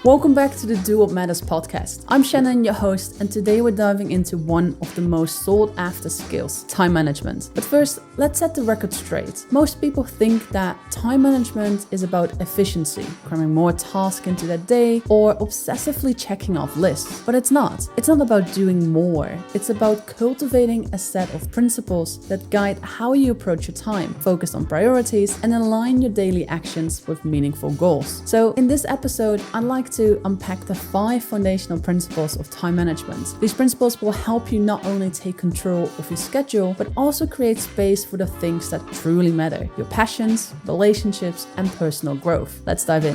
Welcome back to the Do What Matters podcast. I'm Shannon, your host, and today we're diving into one of the most sought after skills, time management. But first, let's set the record straight. Most people think that time management is about efficiency, cramming more tasks into their day, or obsessively checking off lists. But it's not. It's not about doing more. It's about cultivating a set of principles that guide how you approach your time, focus on priorities, and align your daily actions with meaningful goals. So in this episode, I'd like to unpack the 5 foundational principles of time management. These principles will help you not only take control of your schedule, but also create space for the things that truly matter, your passions, relationships, and personal growth. Let's dive in.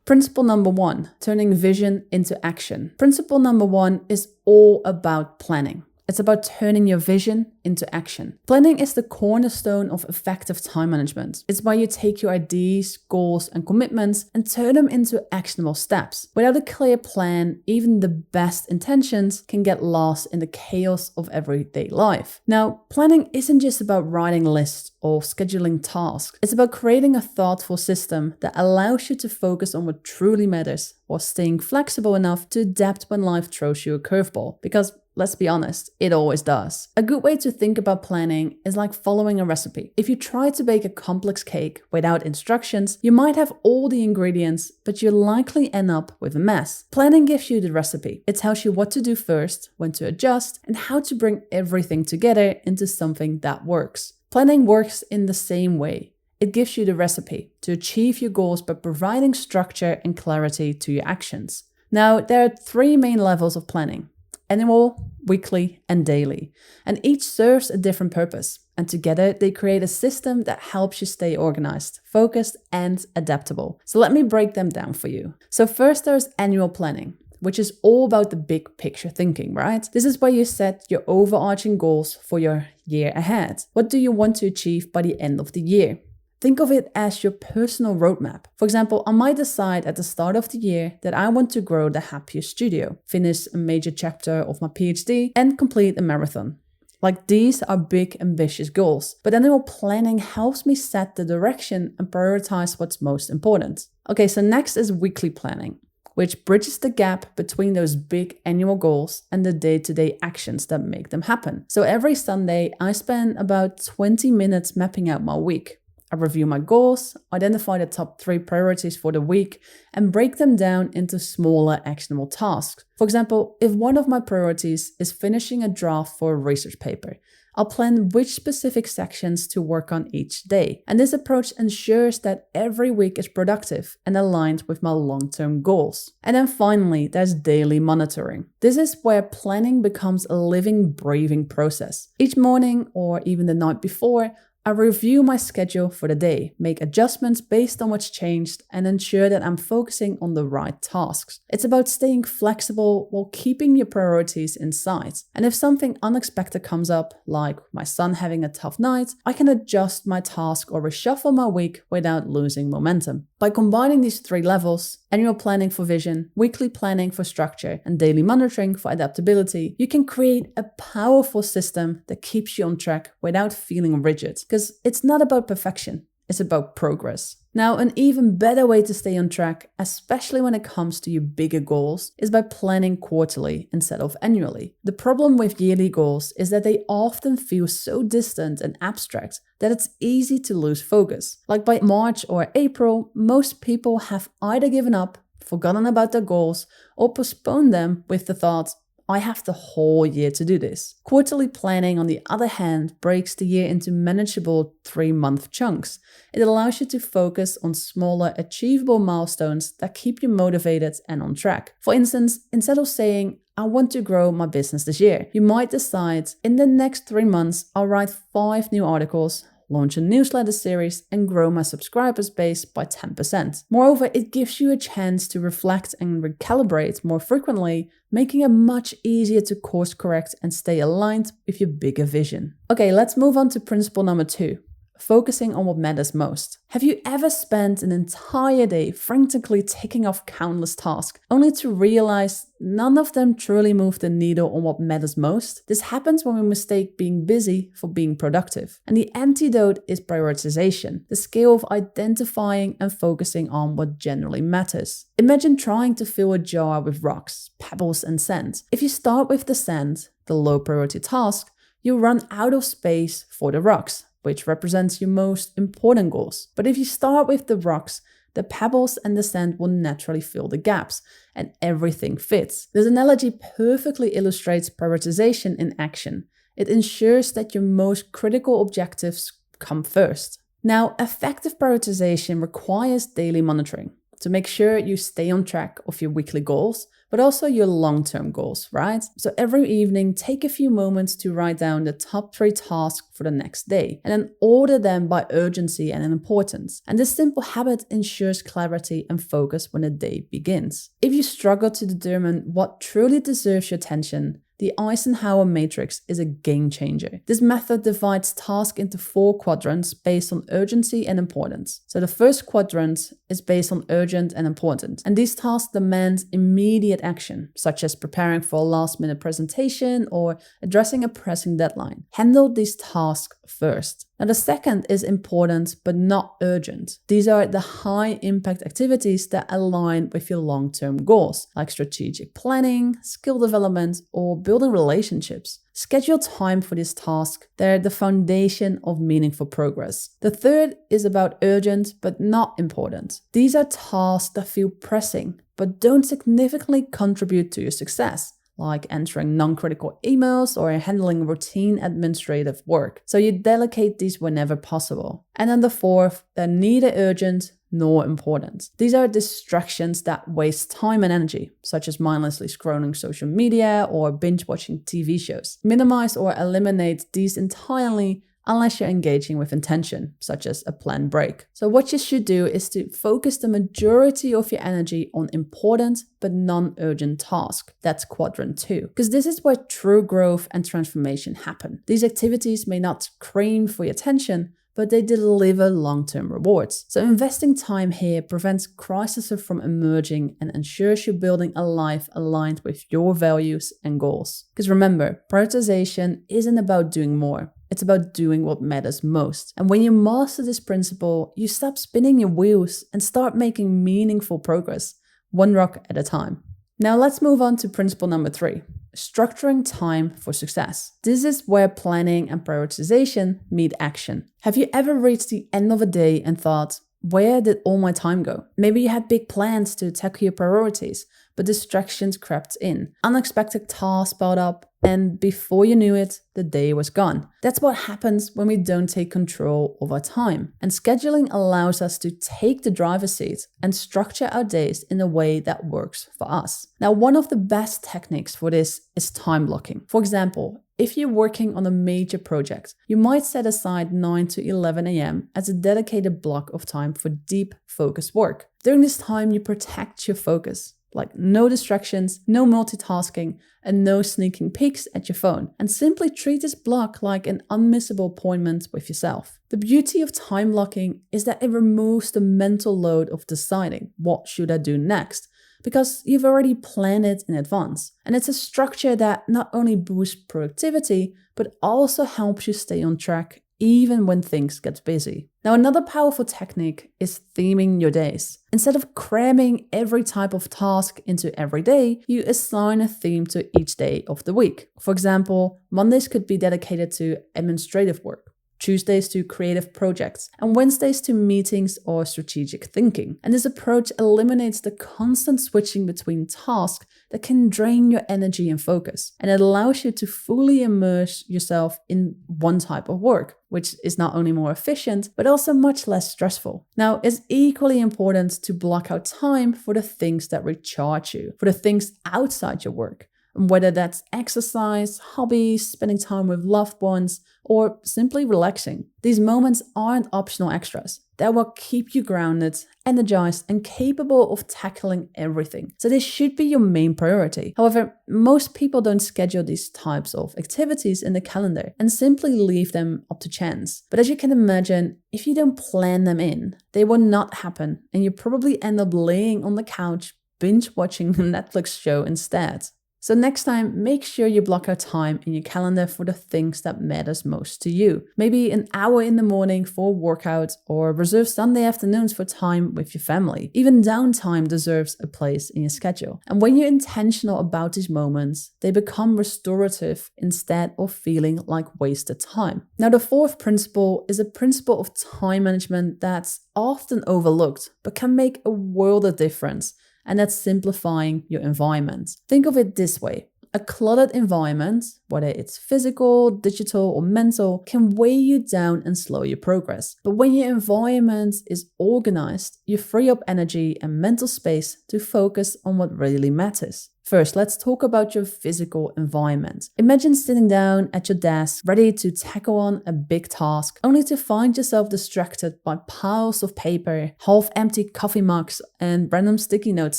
Principle number 1, turning vision into action. Principle number 1 is all about planning. It's about turning your vision into action. Planning is the cornerstone of effective time management. It's why you take your ideas, goals, and commitments and turn them into actionable steps. Without a clear plan, even the best intentions can get lost in the chaos of everyday life. Now, planning isn't just about writing lists or scheduling tasks. It's about creating a thoughtful system that allows you to focus on what truly matters while staying flexible enough to adapt when life throws you a curveball. Because let's be honest, it always does. A good way to think about planning is like following a recipe. If you try to bake a complex cake without instructions, you might have all the ingredients, but you'll likely end up with a mess. Planning gives you the recipe. It tells you what to do first, when to adjust, and how to bring everything together into something that works. Planning works in the same way. It gives you the recipe to achieve your goals by providing structure and clarity to your actions. Now, there are 3 main levels of planning: annual, weekly, and daily. And each serves a different purpose. And together they create a system that helps you stay organized, focused, and adaptable. So let me break them down for you. So first there's annual planning, which is all about the big picture thinking, right? This is where you set your overarching goals for your year ahead. What do you want to achieve by the end of the year? Think of it as your personal roadmap. For example, I might decide at the start of the year that I want to grow the Happier Studio, finish a major chapter of my PhD, and complete a marathon. Like, these are big, ambitious goals, but annual planning helps me set the direction and prioritize what's most important. Okay, so next is weekly planning, which bridges the gap between those big annual goals and the day-to-day actions that make them happen. So every Sunday, I spend about 20 minutes mapping out my week. I review my goals, identify the top 3 priorities for the week, and break them down into smaller actionable tasks. For example, if one of my priorities is finishing a draft for a research paper, I'll plan which specific sections to work on each day. And this approach ensures that every week is productive and aligned with my long-term goals. And then finally, there's daily monitoring. This is where planning becomes a living, breathing process. Each morning, or even the night before, I review my schedule for the day, make adjustments based on what's changed, and ensure that I'm focusing on the right tasks. It's about staying flexible while keeping your priorities in sight. And if something unexpected comes up, like my son having a tough night, I can adjust my task or reshuffle my week without losing momentum. By combining these 3 levels, annual planning for vision, weekly planning for structure, and daily monitoring for adaptability, you can create a powerful system that keeps you on track without feeling rigid. Because it's not about perfection, it's about progress. Now, an even better way to stay on track, especially when it comes to your bigger goals, is by planning quarterly instead of annually. The problem with yearly goals is that they often feel so distant and abstract that it's easy to lose focus. Like by March or April, most people have either given up, forgotten about their goals, or postponed them with the thought, I have the whole year to do this. Quarterly planning, on the other hand, breaks the year into manageable 3-month chunks. It allows you to focus on smaller, achievable milestones that keep you motivated and on track. For instance, instead of saying, I want to grow my business this year, you might decide, in the next 3 months, I'll write 5 new articles, launch a newsletter series, and grow my subscribers base by 10%. Moreover, it gives you a chance to reflect and recalibrate more frequently, making it much easier to course correct and stay aligned with your bigger vision. Okay, let's move on to principle number 2. focusing on what matters most. Have you ever spent an entire day frantically ticking off countless tasks, only to realize none of them truly move the needle on what matters most? This happens when we mistake being busy for being productive. And the antidote is prioritization, the skill of identifying and focusing on what generally matters. Imagine trying to fill a jar with rocks, pebbles, and sand. If you start with the sand, the low priority task, you run out of space for the rocks, which represents your most important goals. But if you start with the rocks, the pebbles and the sand will naturally fill the gaps, and everything fits. This analogy perfectly illustrates prioritization in action. It ensures that your most critical objectives come first. Now, effective prioritization requires daily monitoring to make sure you stay on track of your weekly goals, but also your long-term goals, right? So every evening, take a few moments to write down the top 3 tasks for the next day, and then order them by urgency and importance. And this simple habit ensures clarity and focus when the day begins. If you struggle to determine what truly deserves your attention, the Eisenhower matrix is a game changer. This method divides tasks into 4 quadrants based on urgency and importance. So the first quadrant is based on urgent and important, and these tasks demand immediate action, such as preparing for a last-minute presentation or addressing a pressing deadline. Handle these tasks first. Now the second is important but not urgent. These are the high-impact activities that align with your long-term goals, like strategic planning, skill development, or building relationships. Schedule time for this task. They're the foundation of meaningful progress. The third is about urgent but not important. These are tasks that feel pressing but don't significantly contribute to your success, like answering non-critical emails or handling routine administrative work. So you delegate these whenever possible. And then the fourth, they're neither urgent nor important. These are distractions that waste time and energy, such as mindlessly scrolling social media or binge-watching TV shows. Minimize or eliminate these entirely unless you're engaging with intention, such as a planned break. So what you should do is to focus the majority of your energy on important but non-urgent tasks. That's quadrant 2, because this is where true growth and transformation happen. These activities may not scream for your attention, but they deliver long-term rewards. So investing time here prevents crises from emerging and ensures you're building a life aligned with your values and goals. Because remember, prioritization isn't about doing more. It's about doing what matters most. And when you master this principle, you stop spinning your wheels and start making meaningful progress, one rock at a time. Now let's move on to principle number 3, structuring time for success. This is where planning and prioritization meet action. Have you ever reached the end of a day and thought, where did all my time go? Maybe you had big plans to tackle your priorities, but distractions crept in. Unexpected tasks piled up, and before you knew it, the day was gone. That's what happens when we don't take control of our time. And scheduling allows us to take the driver's seat and structure our days in a way that works for us. Now, one of the best techniques for this is time blocking. For example, if you're working on a major project, you might set aside 9 to 11 a.m. as a dedicated block of time for deep, focused work. During this time, you protect your focus. Like no distractions, no multitasking, and no sneaking peeks at your phone. And simply treat this block like an unmissable appointment with yourself. The beauty of time blocking is that it removes the mental load of deciding what should I do next, because you've already planned it in advance. And it's a structure that not only boosts productivity, but also helps you stay on track even when things get busy. Now, another powerful technique is theming your days. Instead of cramming every type of task into every day, you assign a theme to each day of the week. For example, Mondays could be dedicated to administrative work, Tuesdays to creative projects, and Wednesdays to meetings or strategic thinking. And this approach eliminates the constant switching between tasks that can drain your energy and focus. And it allows you to fully immerse yourself in one type of work, which is not only more efficient, but also much less stressful. Now, it's equally important to block out time for the things that recharge you, for the things outside your work. And whether that's exercise, hobbies, spending time with loved ones, or simply relaxing. These moments aren't optional extras. that will keep you grounded, energized, and capable of tackling everything. So this should be your main priority. However, most people don't schedule these types of activities in the calendar and simply leave them up to chance. But as you can imagine, if you don't plan them in, they will not happen, and you probably end up laying on the couch binge watching a Netflix show instead. So next time, make sure you block out time in your calendar for the things that matters most to you. Maybe an hour in the morning for a workout, or reserve Sunday afternoons for time with your family. Even downtime deserves a place in your schedule. And when you're intentional about these moments, they become restorative instead of feeling like wasted time. Now, the fourth principle is a principle of time management that's often overlooked, but can make a world of difference. And that's simplifying your environment. Think of it this way. A cluttered environment, whether it's physical, digital, or mental, can weigh you down and slow your progress. But when your environment is organized, you free up energy and mental space to focus on what really matters. First, let's talk about your physical environment. Imagine sitting down at your desk, ready to tackle on a big task, only to find yourself distracted by piles of paper, half-empty coffee mugs, and random sticky notes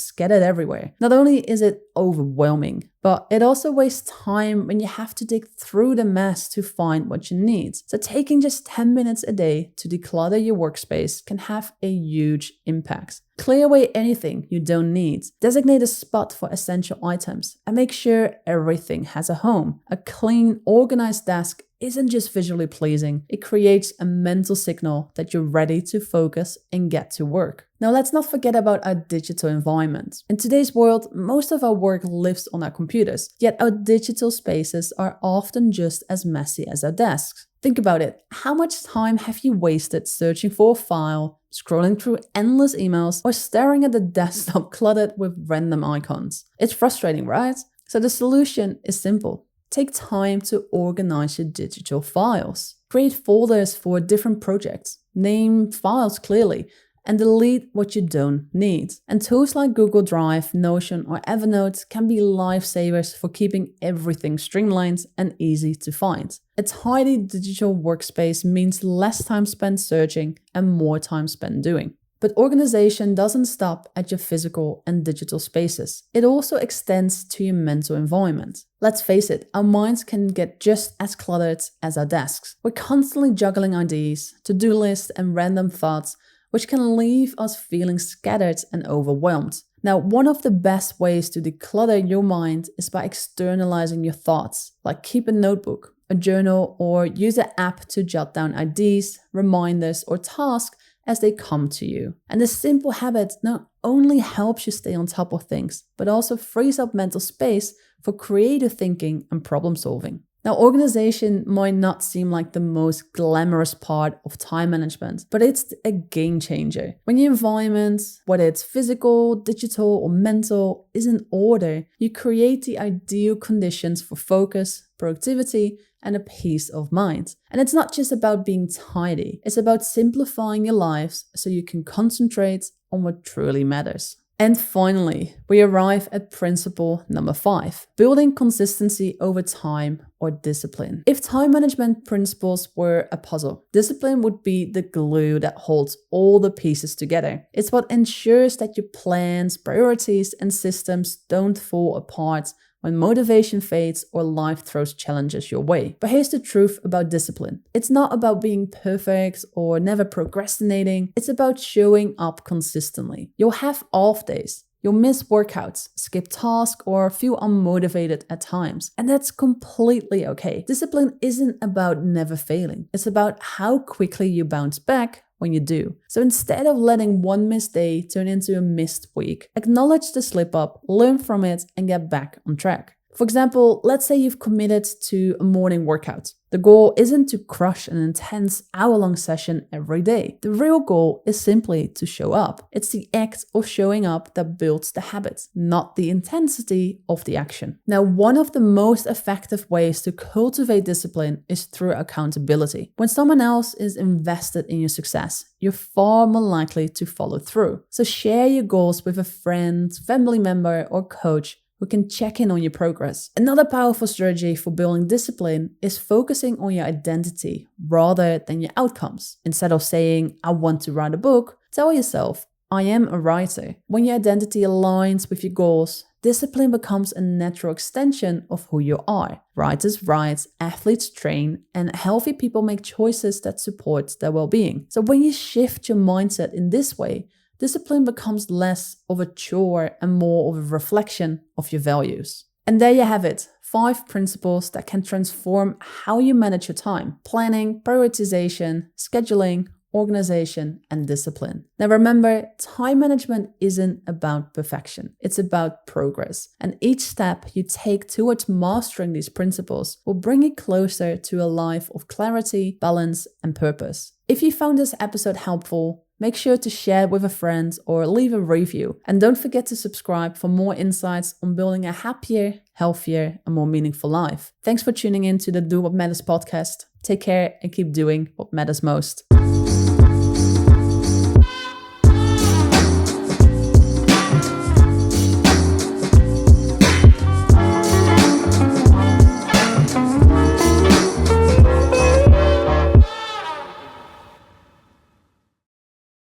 scattered everywhere. Not only is it overwhelming, but it also wastes time when you have to dig through the mess to find what you need. So taking just 10 minutes a day to declutter your workspace can have a huge impact. Clear away anything you don't need. Designate a spot for essential items and make sure everything has a home. A clean, organized desk isn't just visually pleasing, it creates a mental signal that you're ready to focus and get to work. Now let's not forget about our digital environment. In today's world, most of our work lives on our computers, yet our digital spaces are often just as messy as our desks. Think about it. How much time have you wasted searching for a file, scrolling through endless emails, or staring at the desktop cluttered with random icons? It's frustrating, right? So the solution is simple. Take time to organize your digital files. Create folders for different projects. Name files clearly and delete what you don't need. And tools like Google Drive, Notion, or Evernote can be lifesavers for keeping everything streamlined and easy to find. A tidy digital workspace means less time spent searching and more time spent doing. But organization doesn't stop at your physical and digital spaces. It also extends to your mental environment. Let's face it, our minds can get just as cluttered as our desks. We're constantly juggling ideas, to-do lists, and random thoughts, which can leave us feeling scattered and overwhelmed. Now, one of the best ways to declutter your mind is by externalizing your thoughts, like keep a notebook, a journal, or use an app to jot down ideas, reminders, or tasks as they come to you. And this simple habit not only helps you stay on top of things, but also frees up mental space for creative thinking and problem solving. Now, organization might not seem like the most glamorous part of time management, but it's a game changer. When your environment, whether it's physical, digital, or mental, is in order, you create the ideal conditions for focus, productivity, and a peace of mind. And it's not just about being tidy, it's about simplifying your lives so you can concentrate on what truly matters. And finally, we arrive at principle number 5, building consistency over time or discipline. If time management principles were a puzzle, discipline would be the glue that holds all the pieces together. It's what ensures that your plans, priorities, and systems don't fall apart when motivation fades or life throws challenges your way. But here's the truth about discipline. It's not about being perfect or never procrastinating. It's about showing up consistently. You'll have off days. You'll miss workouts, skip tasks, or feel unmotivated at times. And that's completely okay. Discipline isn't about never failing. It's about how quickly you bounce back when you do. So instead of letting one missed day turn into a missed week, acknowledge the slip up, learn from it, and get back on track. For example, let's say you've committed to a morning workout. The goal isn't to crush an intense hour-long session every day. The real goal is simply to show up. It's the act of showing up that builds the habit, not the intensity of the action. Now, one of the most effective ways to cultivate discipline is through accountability. When someone else is invested in your success, you're far more likely to follow through. So share your goals with a friend, family member, or coach who can check in on your progress. Another powerful strategy for building discipline is focusing on your identity rather than your outcomes. Instead of saying, I want to write a book, tell yourself, I am a writer. When your identity aligns with your goals, discipline becomes a natural extension of who you are. Writers write, athletes train, and healthy people make choices that support their well-being. So when you shift your mindset in this way, discipline becomes less of a chore and more of a reflection of your values. And there you have it, 5 principles that can transform how you manage your time: planning, prioritization, scheduling, organization, and discipline. Now remember, time management isn't about perfection. It's about progress. And each step you take towards mastering these principles will bring you closer to a life of clarity, balance, and purpose. If you found this episode helpful, make sure to share it with a friend or leave a review. And don't forget to subscribe for more insights on building a happier, healthier, and more meaningful life. Thanks for tuning in to the Do What Matters podcast. Take care and keep doing what matters most.